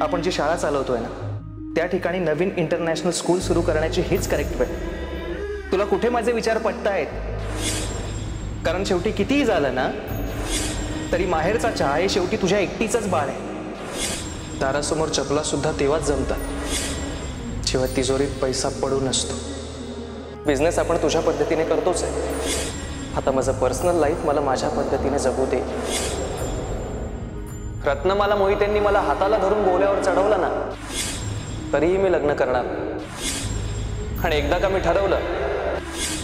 आपण जी शाळा चालवतोय ना त्या ठिकाणी नवीन इंटरनॅशनल स्कूल सुरू करण्याची हीच करेक्ट वेळ. तुला कुठे माझे विचार पटतायत? कारण शेवटी कितीही झालं ना तरी माहेरचा चहा हे शेवटी तुझ्या एकटीचंच बाळ आहे. दारासमोर चपला सुद्धा तेव्हाच जमतात जेव्हा तिजोरीत पैसा पडून असतो. बिझनेस आपण तुझ्या पद्धतीने करतोच आहे. आता माझं पर्सनल लाईफ मला माझ्या पद्धतीने जगू दे. रत्नमाला मोहितेंनी मला हाताला धरून गोल्यावर चढवलं ना तरीही मी लग्न करणार. आणि एकदा का मी ठरवलं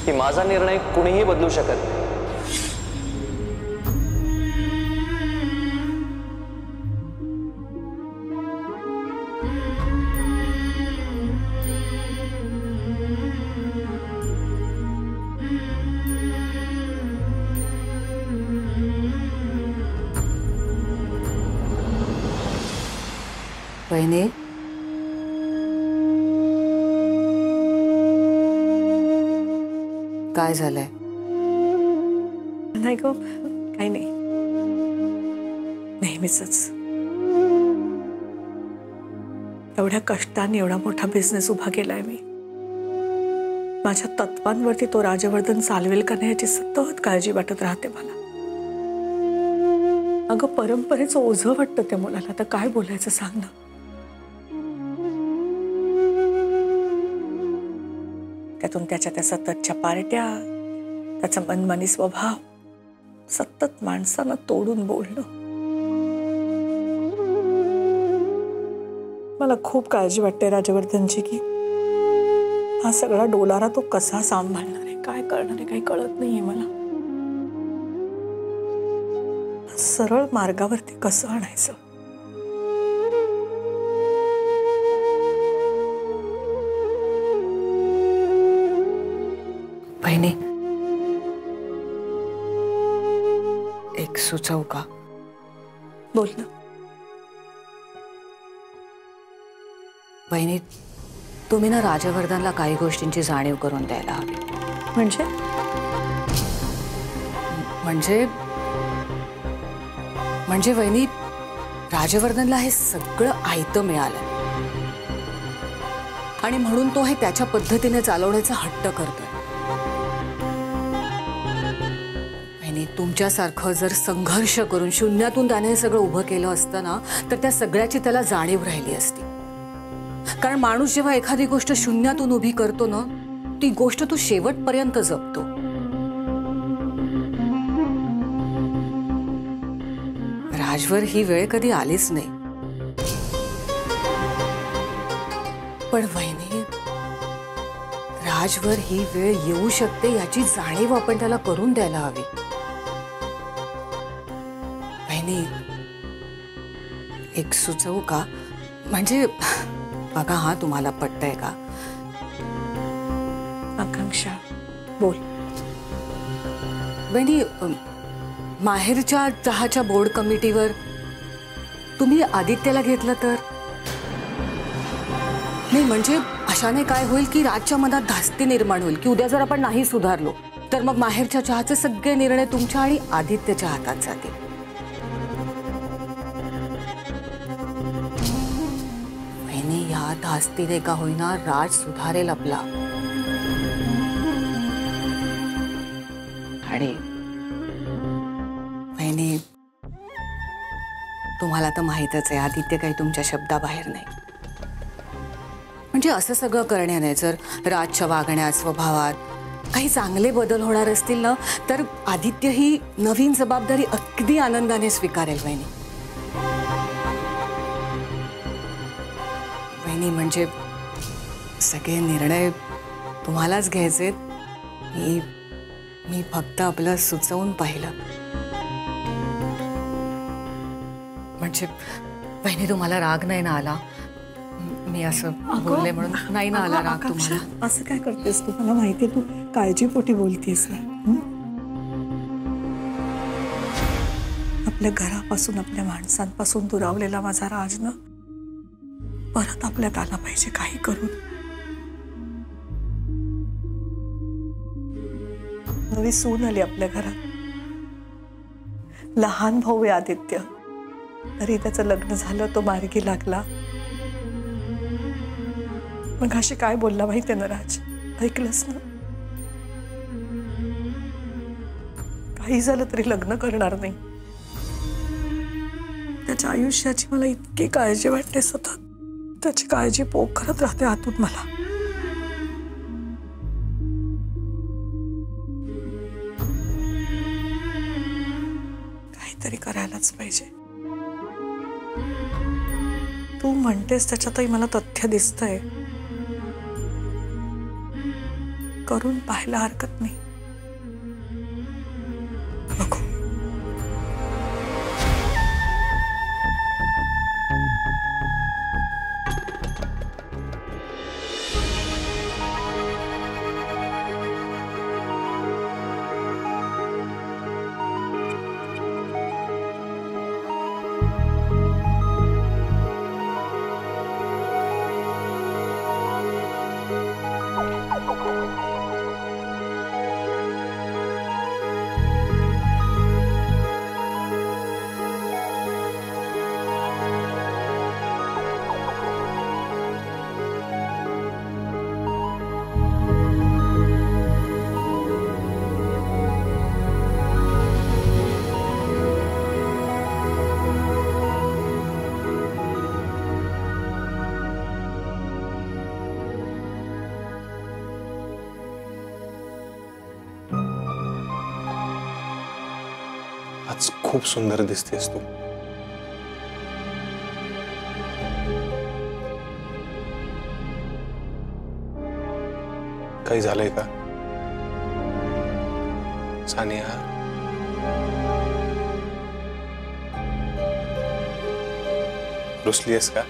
की माझा निर्णय कुणीही बदलू शकत नाही. वहिनी, काय झालंय? नाही ग, काही नाही. नेहमीच एवढ्या कष्टाने एवढा मोठा बिझनेस उभा केलाय मी. माझ्या तत्वांवरती तो राजवर्धन चालवेल का नाही याची सतत काळजी वाटत राहते मला. अगं परंपरेचं ओझं वाटतं त्या मुलाला. तर काय बोलायचं सांग ना. त्यातून त्याच्या त्या सततच्या पार्ट्या, त्याचा मनमानी स्वभाव, सतत माणसानं तोडून बोलणं. मला खूप काळजी वाटते राजवर्धनची की हा सगळा डोलारा तो कसा सांभाळणार आहे, काय करणार आहे, काही कळत नाहीये मला. सरळ मार्गावरती कसं आणायचं. बहिणी, एक सुचव का? बोल ना. बहिणी, तुम्ही ना राजवर्धनला काही गोष्टींची जाणीव करून द्यायला हवी. म्हणजे म्हणजे म्हणजे वहिनी, राजवर्धनला हे सगळं आयतं मिळालं आणि म्हणून तो हे त्याच्या पद्धतीने चालवण्याचा हट्ट करतोय. वहिनी, तुमच्यासारखं जर संघर्ष करून शून्यातून त्याने हे सगळं उभं केलं असतं ना तर त्या सगळ्याची त्याला जाणीव राहिली असती. कारण माणूस जेव्हा एखादी गोष्ट शून्यातून उभी करतो ना ती गोष्ट तो शेवटपर्यंत जपतो. राजवर ही वेळ कधी आलीच नाही. पण वहिनी, राजवर ही वेळ येऊ शकते याची जाणीव आपण त्याला करून द्यायला हवी. वहिनी, एक सुचवू का? म्हणजे बघा, हा तुम्हाला पटतंय का? आकांक्षा, बोल. वहिनी, माहेरच्या चहाच्या बोर्ड कमिटीवर तुम्ही आदित्यला घेतलं तर? नाही म्हणजे अशाने काय होईल की राजच्या मनात धास्ती निर्माण होईल की उद्या जर आपण नाही सुधारलो तर मग माहेरच्या चहाचे सगळे निर्णय तुमच्या आणि आदित्यच्या हातात जातील. वहिनी, या धास्तीने का होईना राज सुधारेल आपला. आणि वहिनी, तुम्हाला तर माहीतच आहे आदित्य काही तुमच्या शब्दाबाहेर नाही. म्हणजे असं सगळं करण्याने जर राजच्या वागण्यात, स्वभावात काही चांगले बदल होणार असतील ना तर आदित्य ही नवीन जबाबदारी अगदी आनंदाने स्वीकारेल. वहिनी, वहिनी म्हणजे सगळे निर्णय तुम्हालाच घ्यायचे. मी फक्त आपलं सुचवून पाहिलं. म्हणजे वहिनी, तुम्हाला राग नाही ना आला? मी असं बोलले म्हणून नाही ना आला राग तुम्हाला? असं काय करतेस तू? मला माहितीये तू काळजीपोटी बोलतेस ना. आपल्या घरापासून, आपल्या माणसांपासून दुरावलेला माझा राज ना परत आपल्यात आला पाहिजे काही करून. नवी सून आली आपल्या घरात. लहान भाऊ आहे आदित्य, तरी त्याचं लग्न झालं, तो मार्गी लागला. मग अशी काय बोलला माहितीये ना राज, ऐकलंस ना? काही झालं तरी लग्न करणार नाही. त्याच्या आयुष्याची मला इतकी काळजी वाटते, सतत त्याची काळजी पोख करत राहते आतून मला. काहीतरी करायलाच पाहिजे. तू म्हणतेस त्याच्यातही मला तथ्य दिसतंय. करून पाहायला हरकत नाही. बघू. आज खूप सुंदर दिसतेस तू. काही झालंय का सानिया? रुसलीयस का?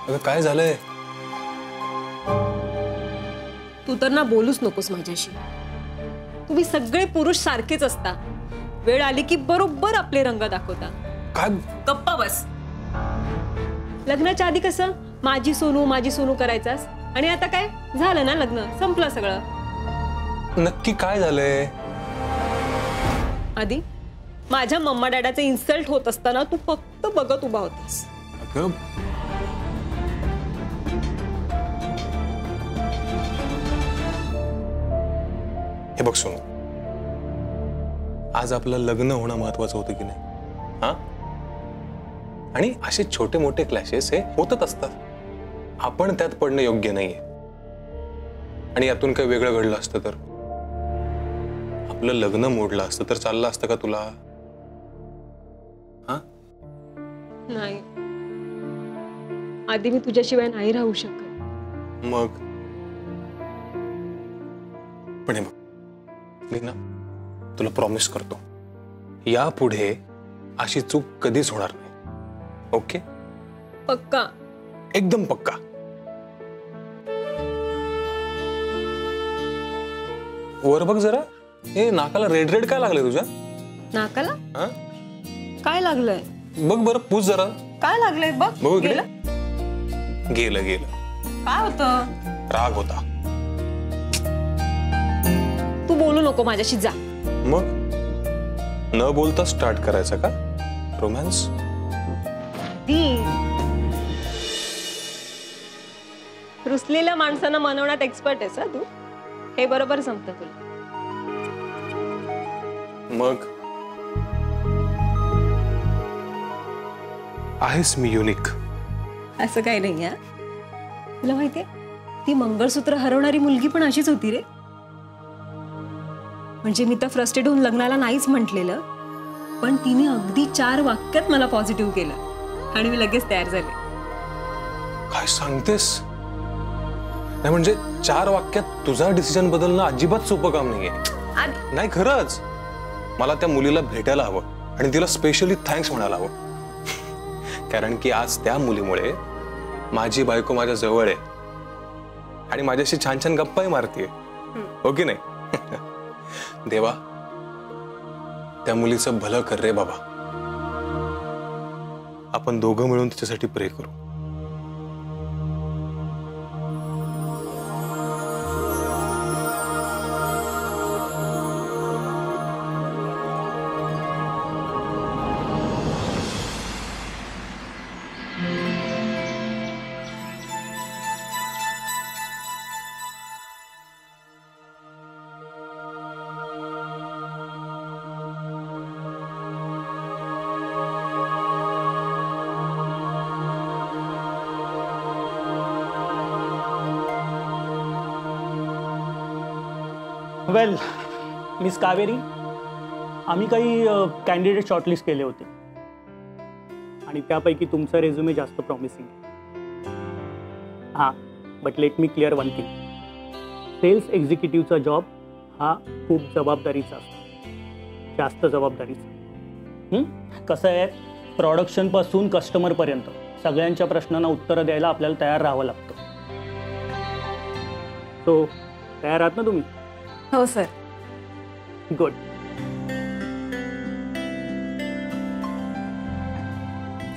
अगं काय झालंय? तू तर ना बोलूच नकोस माझ्याशी. तुम्ही सगळे पुरुष सारखेच असता. वेळ आली की बरोबर आपले रंग दाखवता. काय? गप्पा बस. लग्नाच्या आधी कसं माझी सोनू करायचास, आणि आता काय झालं ना, लग्न संपलं सगळं. नक्की काय झालंय? आधी माझ्या मम्मा डॅडाचे इन्सल्ट होत असताना तू फक्त बघत उभा होतास. अगं हे बघ सोनू, आज आपलं लग्न होणं महत्वाचं होतं की नाही? हा, आणि असे छोटे मोठे क्लॅशेस हे होतच असतात. आपण त्यात पडणं योग्य नाहीये. आणि यातून काही वेगळं घडलं असतं तर, आपलं लग्न मोडलं असतं तर चाललं असतं का तुला? हा नाही, आधी मी तुझ्याशिवाय नाही राहू शकत. मग पण हे बघ, मी ना तुला प्रॉमिस करतो, यापुढे अशी चूक कधीच होणार नाही. ओके? पक्का? एकदम पक्का. वर बघ जरा. हे नाकाला रेड रेड काय लागलंय तुझ्या? नाकाला हा? काय लागलंय? बघ बरं, पूस जरा. काय लागलंय बघ. बघू इकडे. गेलं? गेलं गेलं. काय होतं? राग होता. तू बोलू नको माझ्याशी, जा. मग न बोलता स्टार्ट करायचं का रोमॅन्स? रुसलेल्या माणसांना मनवण्यात एक्सपर्ट आहेस तू. हे बरोबर जमतं तुला. मग आहेस मी युनिक. असं काही नाही. तुला माहितीये, ती मंगळसूत्र हरवणारी मुलगी पण अशीच होती रे. म्हणजे मी तर फ्रस्ट्रेट होऊन लग्नाला नाहीच म्हटलेलं, पण तिने अगदी 4 वाक्यात मला पॉझिटिव्ह केलं आणि मी लगेच तयार झाले. काय सांगतेस? नाही म्हणजे 4 वाक्यात तुझा डिसिजन बदलणं अजिबात सोपं काम नाहीये. नाही खरंच, मला त्या मुलीला भेटायला हवं आणि तिला स्पेशली थँक्स म्हणायला हवं. कारण की आज त्या मुलीमुळे माझी बायको माझ्या जवळ आहे आणि माझ्याशी छान छान गप्पाही मारतीये. हो की नाही? देवा, त्या मुलीचं भलं कर रे बाबा. आपण दोघं मिळून तिच्यासाठी प्रे करू. वेल मिस कावेरी, आम्ही काही कॅन्डिडेट शॉर्टलिस्ट केले होते आणि त्यापैकी तुमचा रेझ्युमे जास्त प्रॉमिसिंग आहे. हां, but let me clear one thing. Sales एक्झिक्युटिव्हचा जॉब हा खूप जबाबदारीचा असतो, जास्त जबाबदारीचा. कसं आहे, प्रोडक्शनपासून कस्टमरपर्यंत सगळ्यांच्या प्रश्नांना उत्तरं द्यायला आपल्याला तयार राहावं लागतं. सो तयार आहात ना तुम्ही? हो सर. गुड.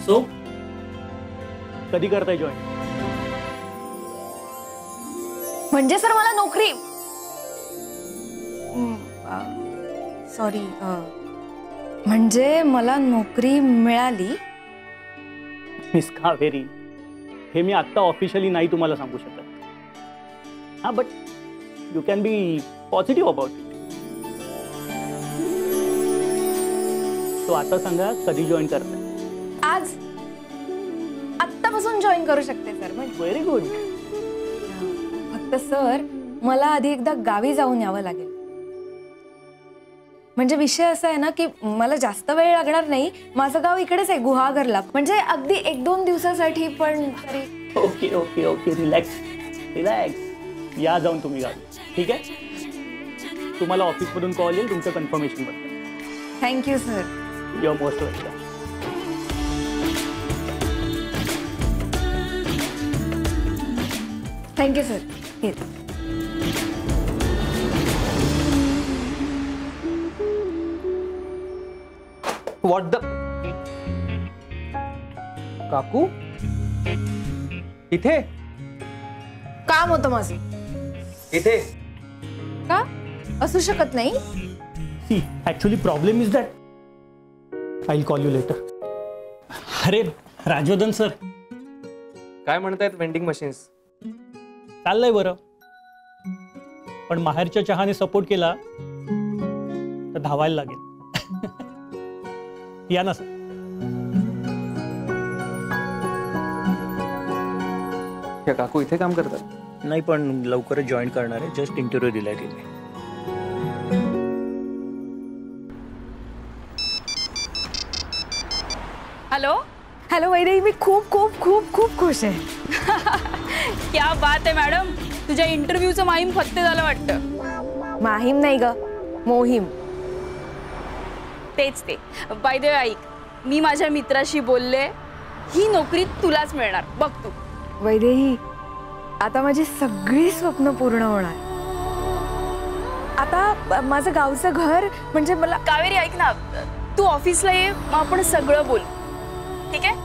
सो कधी करताय जॉईन? म्हणजे सर मला नोकरी, सॉरी, म्हणजे मला नोकरी मिळाली. मिस कावेरी, हे मी आत्ता ऑफिशियली नाही तुम्हाला सांगू शकत. हां, but you can be positive about it. तो आता सांगा कधी जॉईन करताय? आज, आत्तापासून जॉईन करू शकते सर. म्हणजे व्हेरी गुड. फक्त सर मला आधी एकदा गावी जाऊन यावं लागेल. म्हणजे विषय असा आहे ना की मला जास्त वेळ लागणार नाही. माझं गाव इकडेच आहे, गुहागरला. म्हणजे अगदी 1-2 दिवसासाठी. पण तरी okay okay okay, relax relax. या जाऊन तुम्ही गावी, ठीक आहे? तुम्हाला ऑफिसमधून कॉल येईल तुमचं कन्फर्मेशन बद्दल. Thank you sir. You are most welcome. Thank you sir. What the काकू इथे? काम होतं माझं. इथे का असू शकत नाही? See, actually problem is that. I will call you later. अरे राजवर्धन सर, काय म्हणतायत वेंडिंग मशीन्स? चाललंय बरं, पण माहेरच्या चहाने सपोर्ट केला तर धावायला लागेल. या ना सर. हे काकू इथे काम करतात? नाही, पण लवकरच जॉईन करणार आहे. जस्ट इंटरव्ह्यू दिलाय तिने. हॅलो हॅलो वैदेही, मी खूप खूप खूप खूप खुश आहे. क्या बात आहे मॅडम, तुझ्या इंटरव्ह्यूचं माहीम फत्ते झालं वाटतं. माहीम नाही ग, मोहीम. तेच ते. बाय द वे ऐक, मी माझ्या मित्राशी बोलले, ही नोकरी तुलाच मिळणार बघ तू. वैदेही, आता माझी सगळी स्वप्न पूर्ण होणार. आता माझं गावचं घर म्हणजे मला. कावेरी ऐक ना, तू ऑफिसला ये, मग आपण सगळं बोल, ठीक आहे?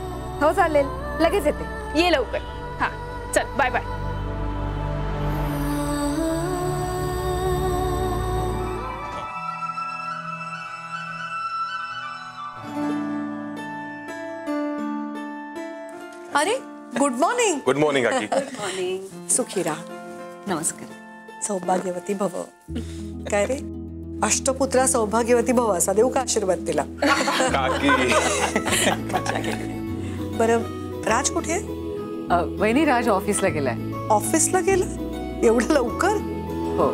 हो चालेल, लगेच येते. ये लवकर. हां चल, बाय बाय. अरे गुड मॉर्निंग. गुड मॉर्निंग काकी. सुखी राहा. नमस्कार. सौभाग्यवती भव. काय रे, अष्टपुत्रा सौभाग्यवती भव असा देऊ का आशीर्वाद तिला? काकी बरं, राज कुठे आहे? वहिनी, राज ऑफिसला गेलाय. ऑफिसला गेला? एवढं लवकर? हो.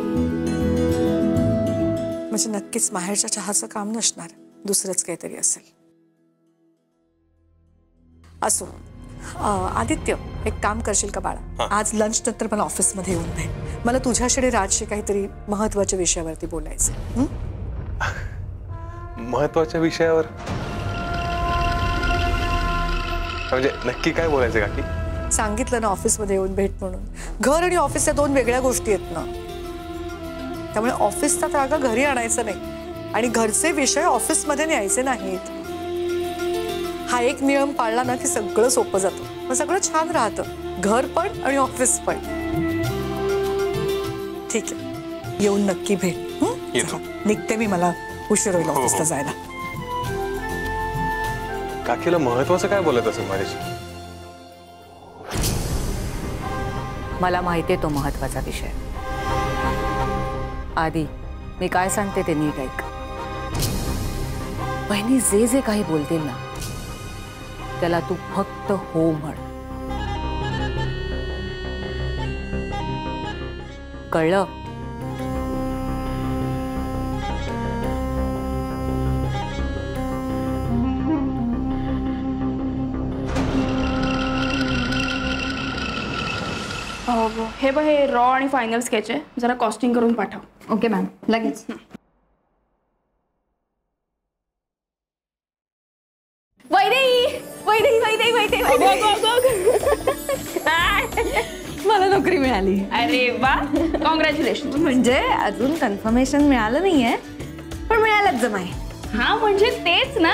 म्हणजे नक्कीच माहेरच्या चहाचं काम नसणार, दुसरंच काहीतरी असेल. असो. आदित्य, एक काम करशील का बाळा? आज लंच नंतर मला ऑफिसमध्ये येऊन भेट. मला तुझ्याशी आणि राजशी काहीतरी महत्वाच्या विषयावरती बोलायचं. महत्वाच्या विषयावर म्हणजे नक्की काय बोलायचं काकी? सांगितलं ना ऑफिसमध्ये येऊन भेट म्हणून. घर आणि ऑफिस या 2 वेगळ्या गोष्टी आहेत ना, त्यामुळे ऑफिसचा तागा घरी आणायचा नाही आणि घरचे विषय ऑफिसमध्ये न्यायचे नाहीत. हा एक नियम पाळला ना की सगळं सोपं जातं, मग सगळं छान राहतं, घर पण आणि ऑफिस पण. ठीक आहे, येऊन नक्की भेट. निघते मी, मला उशीर होईल ऑफिसला जायला. काकीला महत्वाचं काय बोलत असेल माझ्याशी? मला माहिती आहे तो महत्वाचा विषय. आधी मी काय सांगते ते नीट ऐक. बहिणी जे जे काही बोलतील ना त्याला तू फक्त हो म्हण. कळलं? हे बघ, हे रॉ आणि फायनल स्केच आहे, जरा कॉस्टिंग करून पाठव. ओके मॅम, लगेच. मला नोकरी मिळाली. अरे वा, कॉंग्रॅच्युलेशन. म्हणजे अजून कन्फर्मेशन मिळालं नाहीये, पण मिळालंच जमाय. हा म्हणजे तेच ना.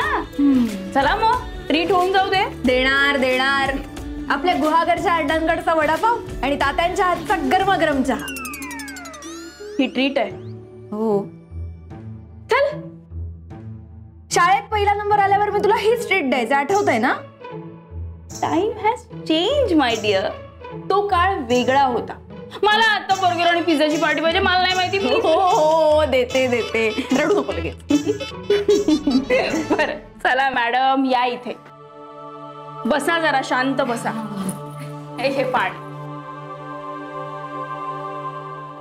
चला मग ट्रीट होऊन जाऊ दे. देणार. आपल्या गुहागरच्या अड्डांकडचा वडापाव आणि तात्यांच्या हातचा गरमागरम चहा. ही ट्रीट आहे. हो, चल. शाळेत पहिला नंबर आल्यावर मी तुला हीच ट्रीट द्यायचं, आठवतंय ना? Time has change my dear. तो काळ वेगळा होता. मला आता बर्गर आणि पिझ्झाची पार्टी पाहिजे. मला नाही माहिती. हो, देते. रडू नको लगेच. बरं चला मॅडम, या इथे बसा, जरा शांत बसा. हे पाणी.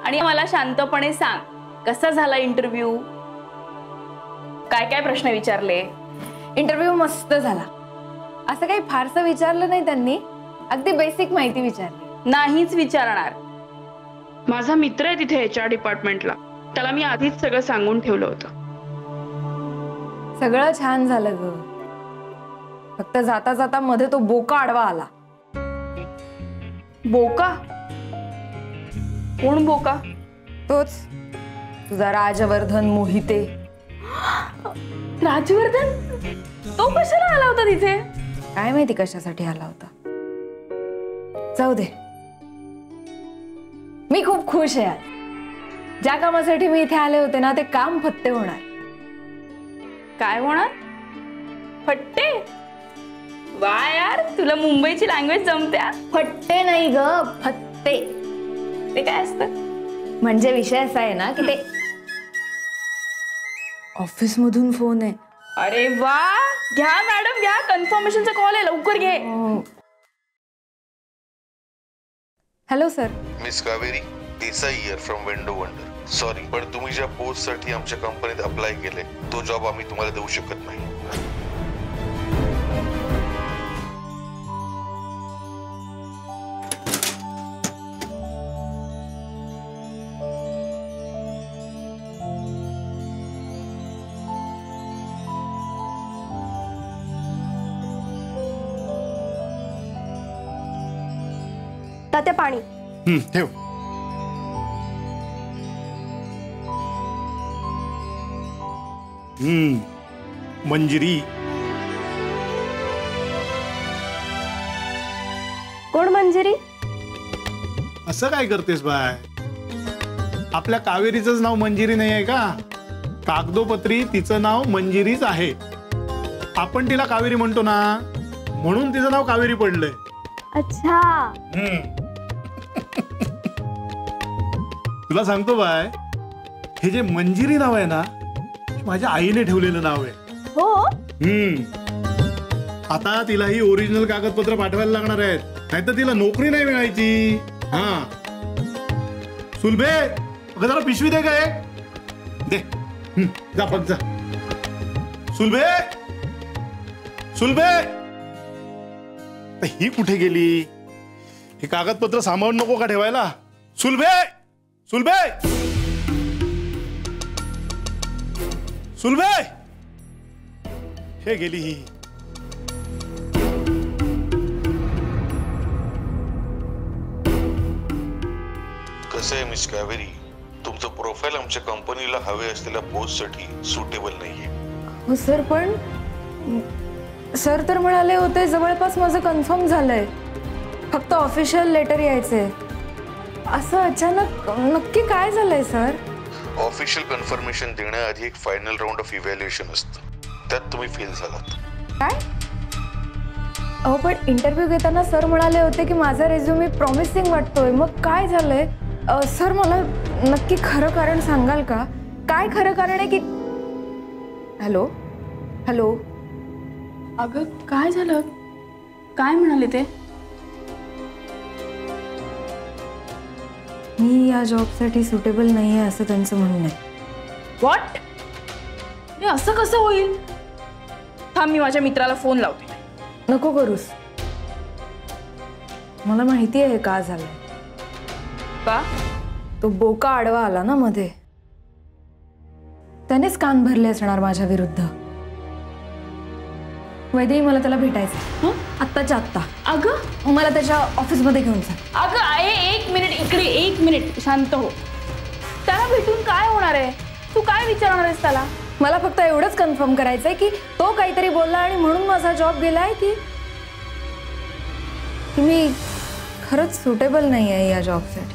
आणि मला शांतपणे सांग, कसा झाला इंटरव्ह्यू? काय काय प्रश्न विचारले? इंटरव्ह्यू मस्त झाला. असं काही फारसं विचारलं नाही त्यांनी, अगदी बेसिक माहिती विचारली. नाहीच विचारणार. माझा मित्र आहे तिथे HR डिपार्टमेंटला, त्याला मी आधीच सगळं सांगून ठेवलं होतं. सगळं छान झालं ग, फक्त जाता जाता मध्ये तो बोका आडवा आला. बोका? कोण बोका? तोच तुझा राजवर्धन मोहिते. राजवर्धन? तो कशाला आला होता तिथे? काय माहिती कशासाठी आला होता. जाऊ दे, मी खूप खुश आहे आज. ज्या कामासाठी मी इथे आले होते ना, ते काम फत्ते होणार. काय होणार? फट्टे? वा यार, तुला मुंबईची लँग्वेज जमत्या. फट्टे नाही ग, फत्ते. ते काय असतं? म्हणजे विषय असा आहे ना की ते ऑफिस मधून फोन आहे. अरे वा, घ्या मॅडम घ्या, कन्फर्मेशनचा कॉल आहे, लवकर घे. Hello sir. Miss Kaveri, Desai here from window wonder. Sorry, पण तुम्ही ज्या पोस्ट साठी आमच्या कंपनीत अप्लाय केले, तो जॉब आम्ही तुम्हाला देऊ शकत नाही. तात्या पाणी. ठेव. मंजिरी. कोण मंजिरी? असं काय करतेस बाय? आपल्या कावेरीचंच नाव मंजिरी नाही आहे का? कागदोपत्री तिचं नाव मंजिरीच आहे. आपण तिला कावेरी म्हणतो ना, म्हणून तिचं नाव कावेरी पडलंय. अच्छा. तुला सांगतो बाय, हे जे मंजिरी नाव आहे ना, माझ्या आईने ठेवलेलं नाव आहे. हो. आता तिला ही ओरिजिनल कागदपत्र पाठवायला लागणार आहेत, नाहीतर तिला नोकरी नाही मिळायची. हा, सुलभे, अगं जरा पिशवी दे काय दे. जा बघ जा. सुलभे, ही कुठे गेली? हे कागदपत्र सांभाळून नको का ठेवायला? सुलभे, हे गेली ही. कसं आहे मिस कावेरी, तुमचं प्रोफाईल आमच्या कंपनीला हवे असलेल्या पोस्ट साठी सुटेबल नाहीये. हो सर, पण सर तर म्हणाले होते जवळपास माझं कन्फर्म झालंय, फक्त ऑफिशियल लेटर यायचंय. असं अचानक नक्की काय झालंय सर? ऑफिशियल कन्फर्मेशन देण्याआधी एक फायनल राऊंड ऑफ इव्हॅल्युएशन असतं, त्यात तुम्ही फेल झालात. काय? अहो पण इंटरव्ह्यू घेताना सर म्हणाले होते की माझा रेझ्युमे प्रॉमिसिंग वाटतोय. मग काय झालंय सर? मला नक्की खरं कारण सांगाल का? काय खरं कारण आहे की? हॅलो. अगं काय झालं? काय म्हणाले ते? मी या जॉबसाठी सुटेबल नाहीये असं त्यांचं म्हणणं आहे. व्हॉट? हे असं कसं होईल? थांब, मी माझ्या मित्राला फोन लावते. नको करूस, मला माहिती आहे का झालंय. का? तो बोका आडवा आला ना मध्ये, त्यानेच कान भरले असणार माझ्या विरुद्ध. वैदेही, मला त्याला भेटायचं आत्ताच्या आत्ता. अगं मला त्याच्या ऑफिसमध्ये घेऊन जा. अगं एक मिनिट इकडे, 1 मिनिट शांत हो. त्याला भेटून काय होणार आहे? तू काय विचारणार आहेस त्याला? मला फक्त एवढंच कन्फर्म करायचंय की तो काहीतरी बोलला आणि म्हणून माझा जॉब गेलाय, की मी खरंच सुटेबल नाही आहे या जॉबसाठी.